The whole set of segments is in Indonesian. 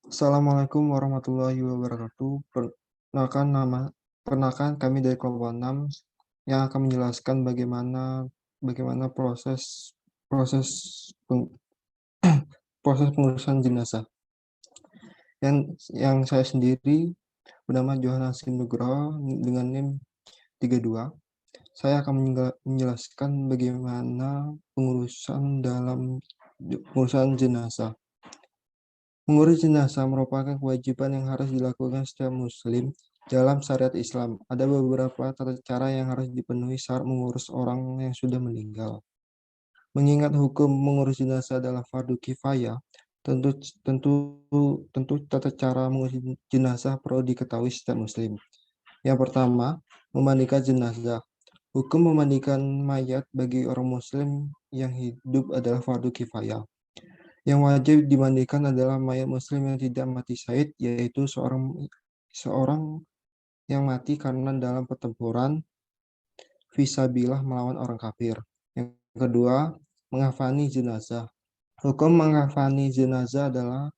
Assalamualaikum warahmatullahi wabarakatuh. Perkenalkan kami dari kelompok 6 yang akan menjelaskan bagaimana proses proses peng- proses pengurusan jenazah. Yang saya sendiri bernama Johan Hasim Nugroho dengan NIM 32. Saya akan menjelaskan bagaimana pengurusan jenazah. Mengurus jenazah merupakan kewajiban yang harus dilakukan setiap muslim dalam syariat Islam. Ada beberapa tata cara yang harus dipenuhi saat mengurus orang yang sudah meninggal. Mengingat hukum mengurus jenazah adalah fardu kifayah, tentu tentu tentu tata cara mengurus jenazah perlu diketahui setiap muslim. Yang pertama, memandikan jenazah. Hukum memandikan mayat bagi orang muslim yang hidup adalah fardu kifayah. Yang wajib dimandikan adalah mayat muslim yang tidak mati syahid, yaitu seorang yang mati karena dalam pertempuran fisabilillah melawan orang kafir. Yang kedua, mengafani jenazah. Hukum mengafani jenazah adalah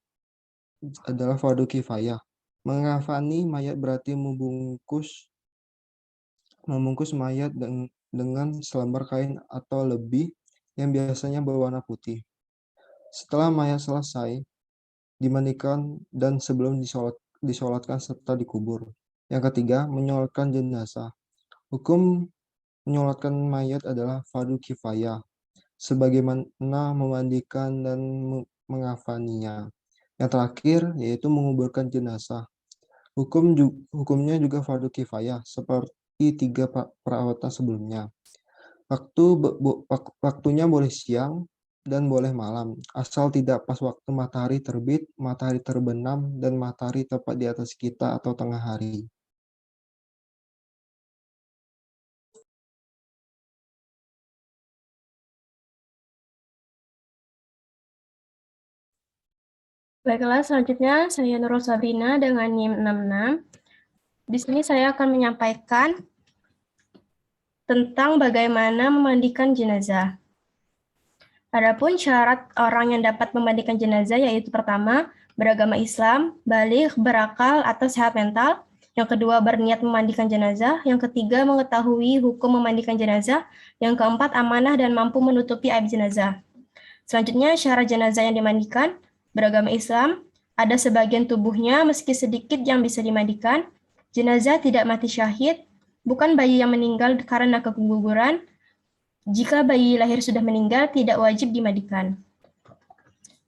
fardu kifayah. Mengafani mayat berarti membungkus mayat dengan selembar kain atau lebih yang biasanya berwarna putih. Setelah mayat selesai dimandikan dan sebelum disolatkan serta dikubur. Yang ketiga, menyolatkan jenazah. Hukum menyolatkan mayat adalah fardu kifayah, sebagaimana memandikan dan mengafaninya. Yang terakhir, yaitu menguburkan jenazah. Hukumnya juga fardu kifayah, seperti tiga perawatan sebelumnya. Waktunya boleh siang dan boleh malam, asal tidak pas waktu matahari terbit, matahari terbenam, dan matahari tepat di atas kita atau tengah hari. Baiklah, selanjutnya saya Nurul Sabrina dengan NIM 66. Di sini saya akan menyampaikan tentang bagaimana memandikan jenazah. Adapun syarat orang yang dapat memandikan jenazah yaitu pertama, beragama Islam, baligh, berakal atau sehat mental. Yang kedua, berniat memandikan jenazah. Yang ketiga, mengetahui hukum memandikan jenazah. Yang keempat, amanah dan mampu menutupi aib jenazah. Selanjutnya, syarat jenazah yang dimandikan, beragama Islam, ada sebagian tubuhnya meski sedikit yang bisa dimandikan, jenazah tidak mati syahid, bukan bayi yang meninggal karena keguguran, jika bayi lahir sudah meninggal tidak wajib dimandikan.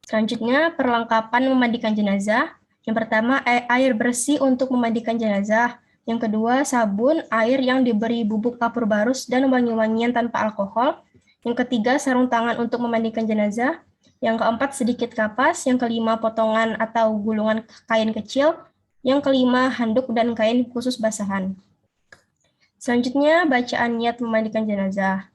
Selanjutnya, perlengkapan memandikan jenazah. Yang pertama, air bersih untuk memandikan jenazah. Yang kedua, sabun, air yang diberi bubuk kapur barus dan wangi-wangian tanpa alkohol. Yang ketiga, sarung tangan untuk memandikan jenazah. Yang keempat, sedikit kapas. Yang kelima, potongan atau gulungan kain kecil. Yang kelima, handuk dan kain khusus basahan. Selanjutnya, bacaan niat memandikan jenazah.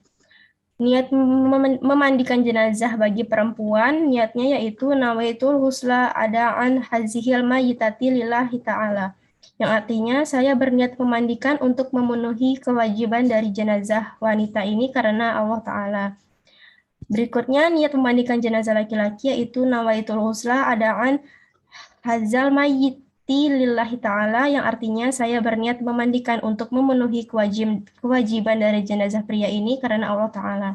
Niat memandikan jenazah bagi perempuan, niatnya yaitu nawaitul husla adaan hazihil mayyitati lillahi ta'ala. Yang artinya, saya berniat memandikan untuk memenuhi kewajiban dari jenazah wanita ini karena Allah Ta'ala. Berikutnya, niat memandikan jenazah laki-laki yaitu nawaitul husla adaan hazal mayyiti lillahi ta'ala, yang artinya saya berniat memandikan untuk memenuhi kewajiban dari jenazah pria ini karena Allah Ta'ala.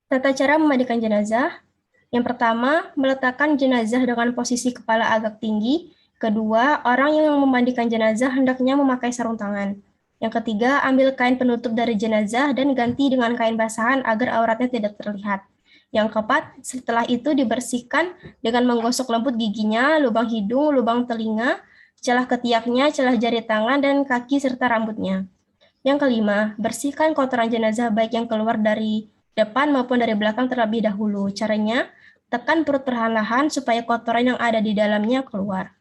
Tata cara memandikan jenazah. Yang pertama, meletakkan jenazah dengan posisi kepala agak tinggi. Kedua, orang yang memandikan jenazah hendaknya memakai sarung tangan. Yang ketiga, ambil kain penutup dari jenazah dan ganti dengan kain basahan agar auratnya tidak terlihat. Yang keempat, setelah itu dibersihkan dengan menggosok lembut giginya, lubang hidung, lubang telinga, celah ketiaknya, celah jari tangan, dan kaki serta rambutnya. Yang kelima, bersihkan kotoran jenazah baik yang keluar dari depan maupun dari belakang terlebih dahulu. Caranya, tekan perut perlahan-lahan supaya kotoran yang ada di dalamnya keluar.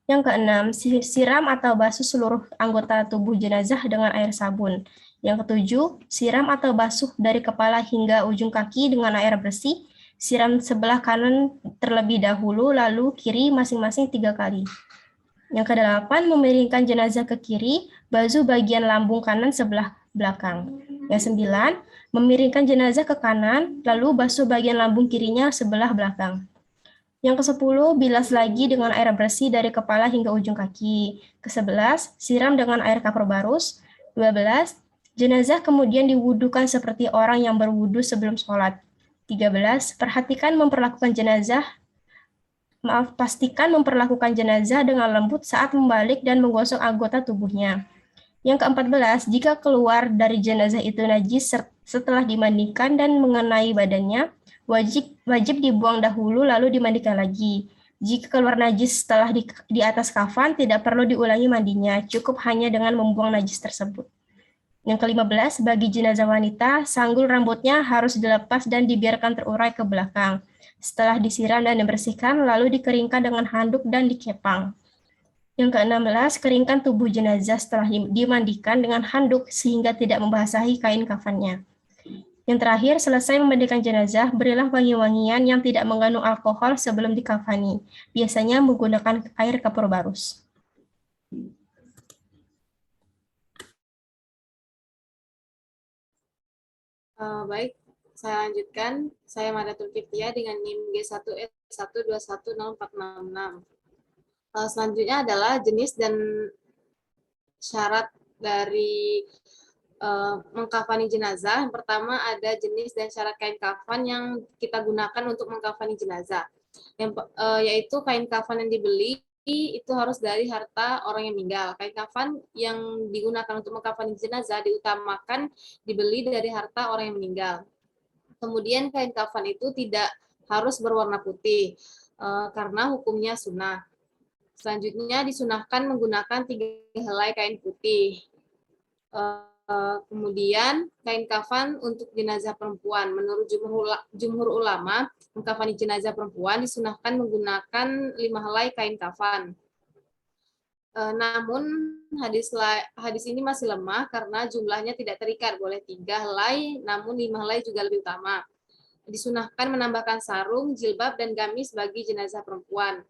Yang keenam, siram atau basuh seluruh anggota tubuh jenazah dengan air sabun. Yang ketujuh, siram atau basuh dari kepala hingga ujung kaki dengan air bersih. Siram sebelah kanan terlebih dahulu, lalu kiri masing-masing 3 kali. Yang kedelapan, memiringkan jenazah ke kiri, basuh bagian lambung kanan sebelah belakang. Yang sembilan, memiringkan jenazah ke kanan, lalu basuh bagian lambung kirinya sebelah belakang. Yang ke-10, bilas lagi dengan air bersih dari kepala hingga ujung kaki. Ke-11, siram dengan air kapur barus. 12, jenazah kemudian diwudukan seperti orang yang berwudu sebelum sholat. 13, pastikan memperlakukan jenazah dengan lembut saat membalik dan menggosok anggota tubuhnya. Yang ke-14, jika keluar dari jenazah itu najis setelah dimandikan dan mengenai badannya, wajib dibuang dahulu lalu dimandikan lagi. Jika keluar najis setelah di atas kafan, tidak perlu diulangi mandinya, cukup hanya dengan membuang najis tersebut. Yang ke-15, bagi jenazah wanita, sanggul rambutnya harus dilepas dan dibiarkan terurai ke belakang. Setelah disiram dan dibersihkan, lalu dikeringkan dengan handuk dan dikepang. Yang ke-16, keringkan tubuh jenazah setelah dimandikan dengan handuk sehingga tidak membasahi kain kafannya. Yang terakhir, selesai memandikan jenazah, berilah wangi-wangian yang tidak mengandung alkohol sebelum dikafani. Biasanya menggunakan air kapur barus. Baik, saya lanjutkan. Saya Madatul Kiftia dengan NIM G1S1210466. Selanjutnya adalah jenis dan syarat dari mengkafani jenazah. Yang pertama ada jenis dan syarat kain kafan yang kita gunakan untuk mengkafani jenazah. Yaitu kain kafan yang dibeli itu harus dari harta orang yang meninggal. Kain kafan yang digunakan untuk mengkafani jenazah diutamakan dibeli dari harta orang yang meninggal. Kemudian kain kafan itu tidak harus berwarna putih karena hukumnya sunnah. Selanjutnya disunahkan menggunakan 3 helai kain putih. Kemudian kain kafan untuk jenazah perempuan. Menurut jumhur ulama, mengkafani jenazah perempuan disunahkan menggunakan 5 helai kain kafan. Namun hadis ini masih lemah karena jumlahnya tidak terikat, boleh 3 helai, namun 5 helai juga lebih utama. Disunahkan menambahkan sarung, jilbab, dan gamis bagi jenazah perempuan.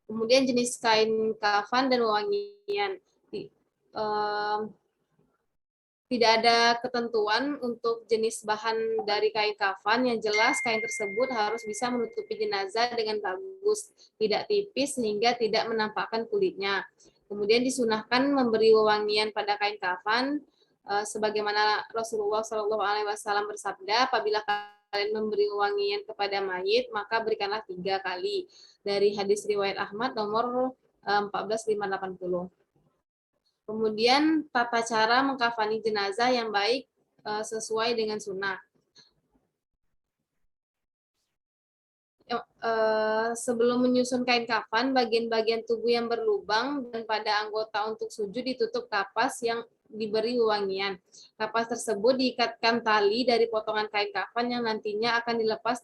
Kemudian jenis kain kafan dan wangian. Tidak ada ketentuan untuk jenis bahan dari kain kafan, yang jelas kain tersebut harus bisa menutupi jenazah dengan bagus, tidak tipis sehingga tidak menampakkan kulitnya. Kemudian disunahkan memberi wewangian pada kain kafan, sebagaimana Rasulullah SAW bersabda, apabila kalian memberi wewangian kepada mayit, maka berikanlah 3 kali. Dari hadis riwayat Ahmad nomor 14580. Kemudian tata cara mengkafani jenazah yang baik sesuai dengan sunnah. Sebelum menyusun kain kafan, bagian-bagian tubuh yang berlubang dan pada anggota untuk sujud ditutup kapas yang diberi wewangian. Kapas tersebut diikatkan tali dari potongan kain kafan yang nantinya akan dilepas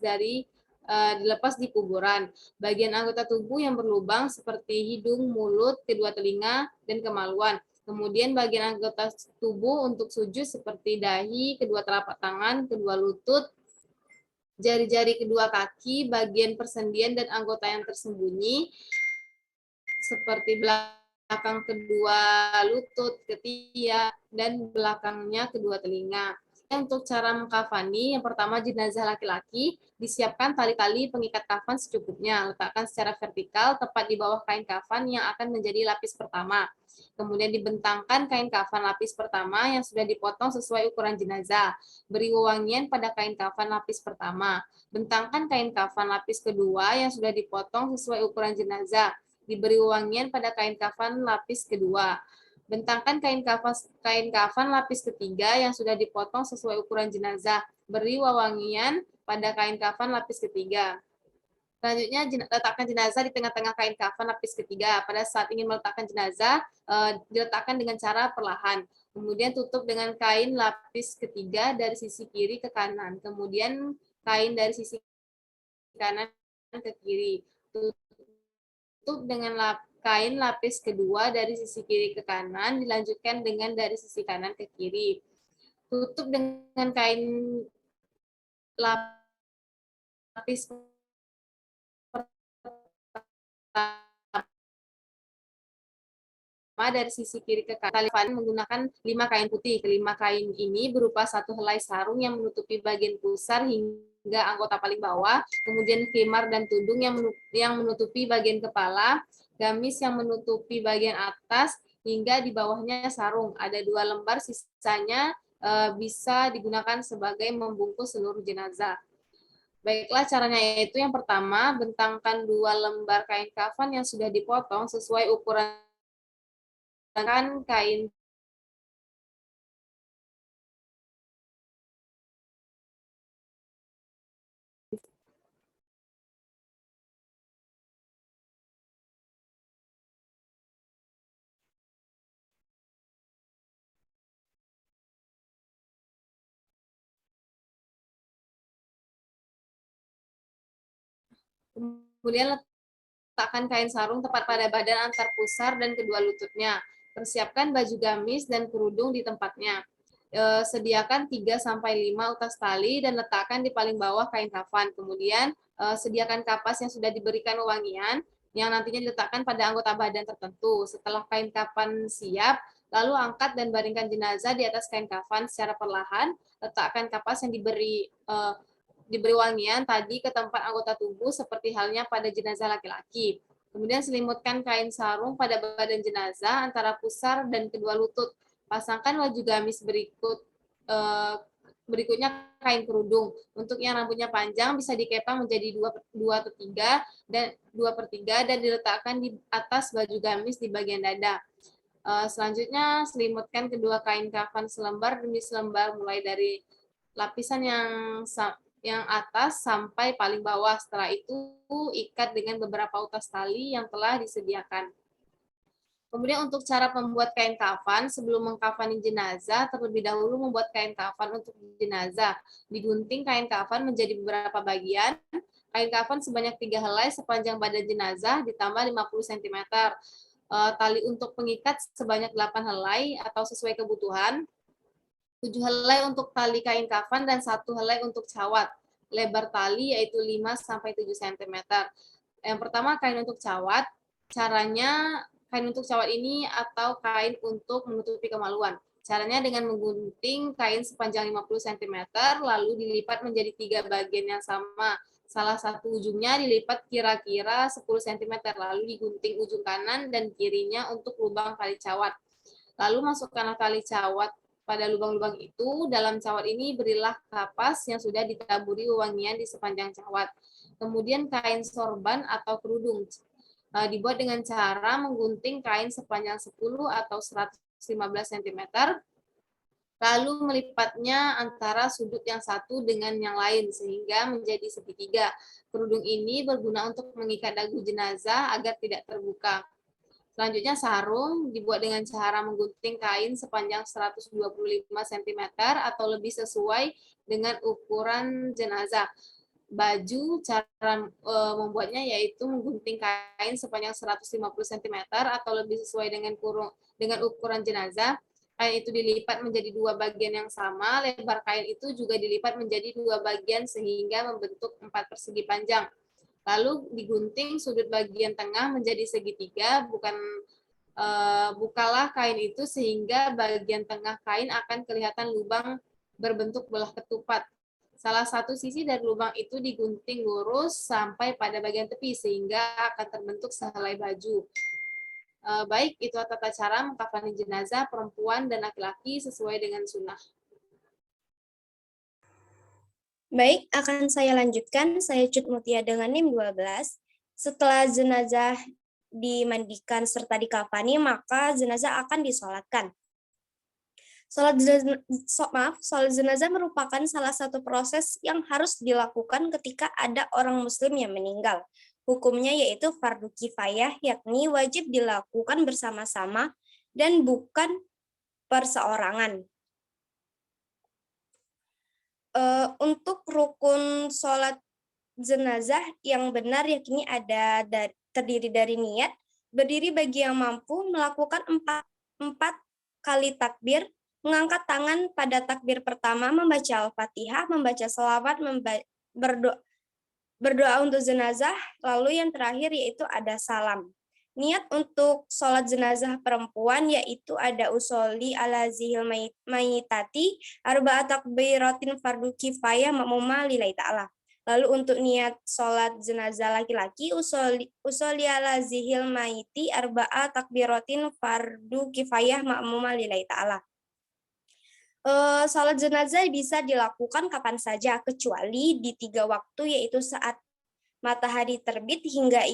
di kuburan. Bagian anggota tubuh yang berlubang seperti hidung, mulut, kedua telinga, dan kemaluan. Kemudian bagian anggota tubuh untuk sujud seperti dahi, kedua telapak tangan, kedua lutut, jari-jari kedua kaki, bagian persendian dan anggota yang tersembunyi seperti belakang kedua lutut, ketiak, dan belakangnya kedua telinga. Untuk cara mengkafani, yang pertama jenazah laki-laki, disiapkan tali-tali pengikat kafan secukupnya, letakkan secara vertikal tepat di bawah kain kafan yang akan menjadi lapis pertama. Kemudian dibentangkan kain kafan lapis pertama yang sudah dipotong sesuai ukuran jenazah. Beri wewangian pada kain kafan lapis pertama. Bentangkan kain kafan lapis kedua yang sudah dipotong sesuai ukuran jenazah. Diberi wewangian pada kain kafan lapis kedua. Bentangkan kain kafan lapis ketiga yang sudah dipotong sesuai ukuran jenazah. Beri wewangian pada kain kafan lapis ketiga. Selanjutnya, letakkan jenazah di tengah-tengah kain kafan lapis ketiga. Pada saat ingin meletakkan jenazah, diletakkan dengan cara perlahan. Kemudian tutup dengan kain lapis ketiga dari sisi kiri ke kanan. Kemudian kain dari sisi kanan ke kiri. Tutup dengan kain lapis kedua dari sisi kiri ke kanan, dilanjutkan dengan dari sisi kanan ke kiri. Tutup dengan kain lapis dari sisi kiri ke kanan. Tali kafan menggunakan 5 kain putih. Kelima kain ini berupa satu helai sarung yang menutupi bagian pusar hingga anggota paling bawah, kemudian khimar dan tudung yang menutupi bagian kepala, gamis yang menutupi bagian atas, hingga di bawahnya sarung. Ada 2 lembar, sisanya bisa digunakan sebagai membungkus seluruh jenazah. Baiklah, caranya yaitu yang pertama, bentangkan 2 lembar kain kafan yang sudah dipotong sesuai ukuran kain. Kemudian letakkan kain sarung tepat pada badan antar pusar dan kedua lututnya. Persiapkan baju gamis dan kerudung di tempatnya. Sediakan 3-5 utas tali dan letakkan di paling bawah kain kafan. Kemudian sediakan kapas yang sudah diberikan wewangian yang nantinya diletakkan pada anggota badan tertentu. Setelah kain kafan siap, lalu angkat dan baringkan jenazah di atas kain kafan secara perlahan. Letakkan kapas yang diberi wangian tadi ke tempat anggota tubuh seperti halnya pada jenazah laki-laki. Kemudian selimutkan kain sarung pada badan jenazah antara pusar dan kedua lutut. Pasangkan baju gamis berikutnya kain kerudung. Untuk yang rambutnya panjang bisa dikepang menjadi 2/3 dan diletakkan di atas baju gamis di bagian dada. Selanjutnya selimutkan kedua kain kafan selembar demi selembar mulai dari lapisan yang atas sampai paling bawah. Setelah itu ikat dengan beberapa utas tali yang telah disediakan. Kemudian untuk cara membuat kain kafan, sebelum mengkafani jenazah, terlebih dahulu membuat kain kafan untuk jenazah. Digunting kain kafan menjadi beberapa bagian. Kain kafan sebanyak 3 helai sepanjang badan jenazah ditambah 50 cm. Tali untuk pengikat sebanyak 8 helai atau sesuai kebutuhan. 7 helai untuk tali kain kafan dan 1 helai untuk cawat. Lebar tali yaitu 5-7 cm. Yang pertama kain untuk cawat. Caranya kain untuk cawat ini atau kain untuk menutupi kemaluan. Caranya dengan menggunting kain sepanjang 50 cm lalu dilipat menjadi 3 bagian yang sama. Salah satu ujungnya dilipat kira-kira 10 cm lalu digunting ujung kanan dan kirinya untuk lubang tali cawat. Lalu masukkanlah tali cawat pada lubang-lubang itu. Dalam cawat ini berilah kapas yang sudah ditaburi wewangian di sepanjang cawat. Kemudian kain sorban atau kerudung dibuat dengan cara menggunting kain sepanjang 10 atau 115 cm, lalu melipatnya antara sudut yang satu dengan yang lain sehingga menjadi segitiga. Kerudung ini berguna untuk mengikat dagu jenazah agar tidak terbuka. Selanjutnya sarung dibuat dengan cara menggunting kain sepanjang 125 cm atau lebih sesuai dengan ukuran jenazah. Baju cara membuatnya yaitu menggunting kain sepanjang 150 cm atau lebih sesuai dengan ukuran jenazah. Kain itu dilipat menjadi 2 bagian yang sama, lebar kain itu juga dilipat menjadi 2 bagian sehingga membentuk 4 persegi panjang. Lalu digunting sudut bagian tengah menjadi segitiga, bukalah kain itu sehingga bagian tengah kain akan kelihatan lubang berbentuk belah ketupat. Salah satu sisi dari lubang itu digunting lurus sampai pada bagian tepi sehingga akan terbentuk sehelai baju. Baik, itu tata cara mengkafani jenazah perempuan dan laki-laki sesuai dengan sunnah. Baik, akan saya lanjutkan. Saya Cut Mutia dengan NIM 12. Setelah jenazah dimandikan serta dikafani, maka jenazah akan disolatkan. Salat jenazah merupakan salah satu proses yang harus dilakukan ketika ada orang muslim yang meninggal. Hukumnya yaitu fardu kifayah, yakni wajib dilakukan bersama-sama dan bukan perseorangan. Untuk rukun sholat jenazah yang benar yakni terdiri dari niat, berdiri bagi yang mampu, melakukan 4 kali takbir, mengangkat tangan pada takbir pertama, membaca Al-Fatihah, membaca selawat, berdoa untuk jenazah, lalu yang terakhir yaitu ada salam. Niat untuk sholat jenazah perempuan yaitu ada usolli ala zihil mayitati arba'a takbiratin fardu kifayah ma'muma lillahi ta'ala. Lalu untuk niat sholat jenazah laki-laki usolli ala zihil mayiti arba'a takbiratin fardu kifayah ma'muma lillahi ta'ala. Sholat jenazah bisa dilakukan kapan saja kecuali di 3 waktu, yaitu saat matahari terbit hingga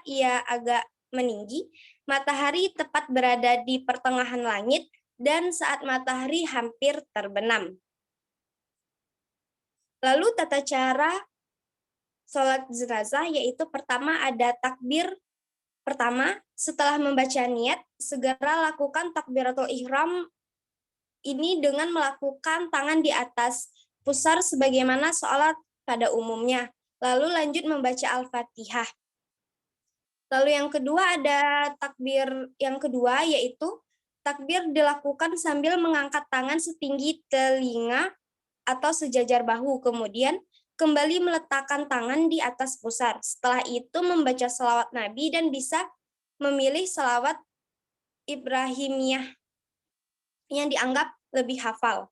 ia agak meninggi, matahari tepat berada di pertengahan langit, dan saat matahari hampir terbenam. Lalu tata cara sholat jenazah yaitu pertama ada takbir pertama, setelah membaca niat, segera lakukan takbiratul ihram ini dengan melakukan tangan di atas pusar sebagaimana sholat pada umumnya. Lalu lanjut membaca Al-Fatihah. Lalu yang kedua ada takbir yang kedua yaitu takbir dilakukan sambil mengangkat tangan setinggi telinga atau sejajar bahu. Kemudian kembali meletakkan tangan di atas pusar. Setelah itu membaca selawat Nabi dan bisa memilih selawat Ibrahimiyah yang dianggap lebih hafal.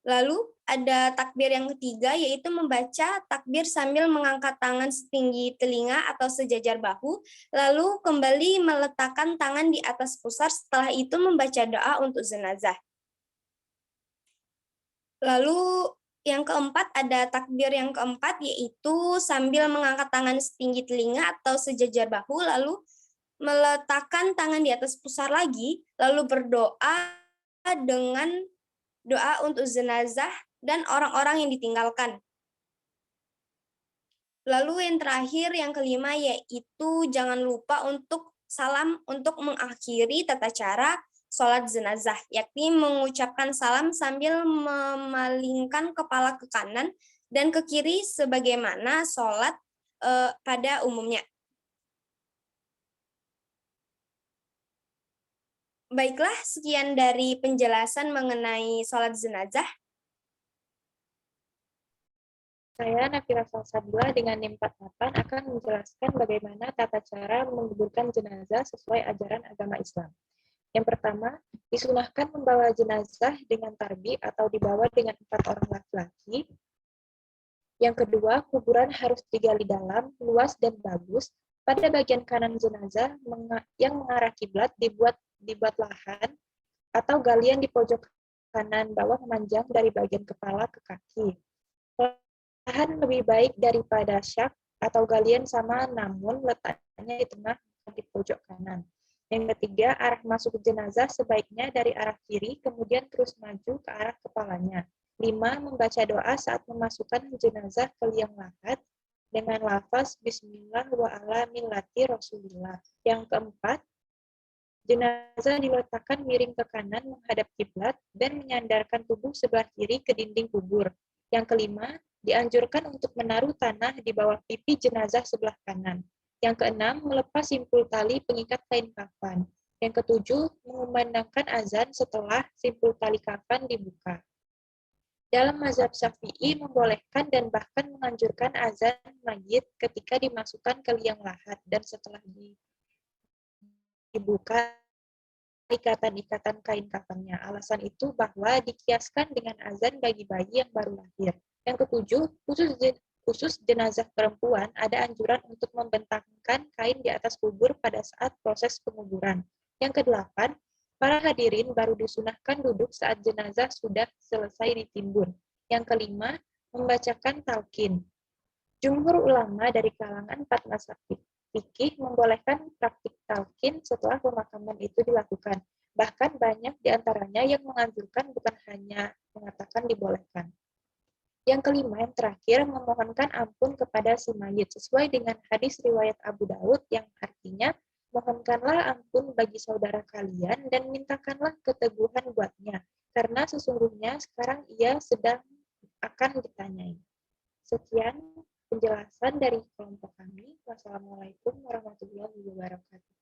Lalu ada takbir yang ketiga yaitu membaca takbir sambil mengangkat tangan setinggi telinga atau sejajar bahu, lalu kembali meletakkan tangan di atas pusar, setelah itu membaca doa untuk jenazah. Lalu yang keempat ada takbir yang keempat yaitu sambil mengangkat tangan setinggi telinga atau sejajar bahu, lalu meletakkan tangan di atas pusar lagi, lalu berdoa dengan doa untuk jenazah dan orang-orang yang ditinggalkan. Lalu yang terakhir, yang kelima, yaitu jangan lupa untuk salam untuk mengakhiri tata cara sholat jenazah, yakni mengucapkan salam sambil memalingkan kepala ke kanan dan ke kiri sebagaimana sholat pada umumnya. Baiklah, sekian dari penjelasan mengenai sholat jenazah. Saya, Nafira Salsabila dengan NIM 48 akan menjelaskan bagaimana tata cara menguburkan jenazah sesuai ajaran agama Islam. Yang pertama, disunahkan membawa jenazah dengan tarbi atau dibawa dengan 4 orang laki-laki. Yang kedua, kuburan harus digali dalam, luas, dan bagus. Pada bagian kanan jenazah yang mengarah kiblat dibuat lahan atau galian di pojok kanan bawah memanjang dari bagian kepala ke kaki. Lahan lebih baik daripada syak atau galian sama, namun letaknya di tengah di pojok kanan. Yang ketiga, arah masuk jenazah sebaiknya dari arah kiri, kemudian terus maju ke arah kepalanya. 5. Membaca doa saat memasukkan jenazah ke liang lahat dengan lafaz Bismillah wa ala millati Rasulillah. Yang keempat, jenazah diletakkan miring ke kanan menghadap kiblat dan menyandarkan tubuh sebelah kiri ke dinding kubur. Yang kelima, dianjurkan untuk menaruh tanah di bawah pipi jenazah sebelah kanan. Yang keenam, melepas simpul tali pengikat kain kafan. Yang ketujuh, mengumandangkan azan setelah simpul tali kafan dibuka. Dalam mazhab Syafi'i membolehkan dan bahkan menganjurkan azan mayit ketika dimasukkan ke liang lahat dan setelah dibuka ikatan-ikatan kain kafannya. Alasan itu bahwa dikiaskan dengan azan bagi bayi yang baru lahir. Yang ketujuh, khusus jenazah perempuan ada anjuran untuk membentangkan kain di atas kubur pada saat proses penguburan. Yang kedelapan, para hadirin baru disunahkan duduk saat jenazah sudah selesai ditimbun. Yang kelima, membacakan talqin. Jumhur ulama dari kalangan 4 mazhab fikih membolehkan praktik talqin setelah pemakaman itu dilakukan. Bahkan banyak di antaranya yang menganjurkan bukan hanya mengatakan dibolehkan. Yang kelima, yang terakhir, memohonkan ampun kepada si mayit sesuai dengan hadis riwayat Abu Daud yang artinya, mohonkanlah ampun bagi saudara kalian dan mintakanlah keteguhan buatnya, karena sesungguhnya sekarang ia sedang akan ditanyai. Sekian penjelasan dari kelompok kami. Wassalamualaikum warahmatullahi wabarakatuh.